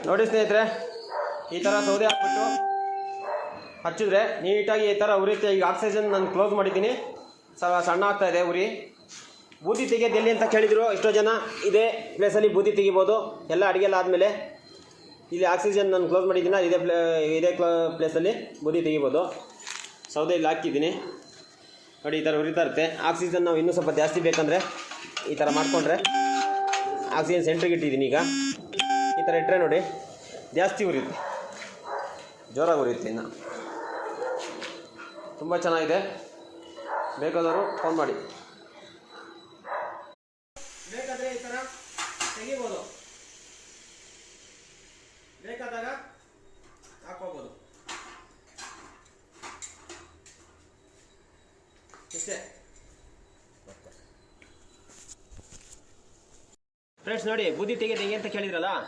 ನೋಡಿ ಸ್ನೇಹಿತರೆ, ಈ ಥರ ಸೌದೆ ಹಾಕ್ಬಿಟ್ಟು ಹಚ್ಚಿದ್ರೆ ನೀಟಾಗಿ ಈ ಥರ ಉರಿಯುತ್ತೆ. ಈಗ ಆಕ್ಸಿಜನ್ ನಾನು ಕ್ಲೋಸ್ ಮಾಡಿದ್ದೀನಿ, ಸಣ್ಣ ಆಗ್ತಾ ಇದೆ ಉರಿ. ಬೂದಿ ತೆಗೆಯೋದು ಎಲ್ಲಿ ಅಂತ ಕೇಳಿದರು ಎಷ್ಟೋ ಜನ. ಇದೇ ಪ್ಲೇಸಲ್ಲಿ ಬೂದಿ ತೆಗಿಬೋದು, ಎಲ್ಲ ಅಡುಗೆ ಎಲ್ಲ ಆದಮೇಲೆ. ಇಲ್ಲಿ ಆಕ್ಸಿಜನ್ ನಾನು ಕ್ಲೋಸ್ ಮಾಡಿದ್ದೀನಿ, ಇದೇ ಪ್ಲೇಸಲ್ಲಿ ಬೂದಿ ತೆಗಿಬೋದು. ಸೌದೆ ಇಲ್ಲಿ ಹಾಕಿದ್ದೀನಿ ನೋಡಿ, ಈ ಥರ ಉರಿತಾ ಇರುತ್ತೆ. ಆಕ್ಸಿಜನ್ ನಾವು ಇನ್ನೂ ಸ್ವಲ್ಪ ಜಾಸ್ತಿ ಬೇಕಂದರೆ ಈ ಥರ ಮಾಡಿಕೊಂಡ್ರೆ, ಆಕ್ಸಿಜನ್ ಸೆಂಟ್ರಿಗೆ ಇಟ್ಟಿದ್ದೀನಿ. ಈಗ ಈ ಥರ ಇಟ್ಟರೆ ನೋಡಿ ಜಾಸ್ತಿ ಉರಿಯುತ್ತೆ, ಜೋರಾಗಿ ಉರಿಯುತ್ತೆ. ಇನ್ನು ತುಂಬ ಚೆನ್ನಾಗಿದೆ, ಬೇಕಾದವರು ಫೋನ್ ಮಾಡಿ. ಬೇಕಾದರೆ ಈ ಥರ ತೆಗಿಬೋದು, ಬೇಕಾದಾಗ ಹಾಕ್ಕೋಬೋದು. ಇಷ್ಟೇ ಫ್ರೆಂಡ್ಸ್. ನೋಡಿ, ಬೂದಿ ತೆಗೆದು ಹೆಂಗೆ ಅಂತ ಕೇಳಿದ್ರಲ್ಲ,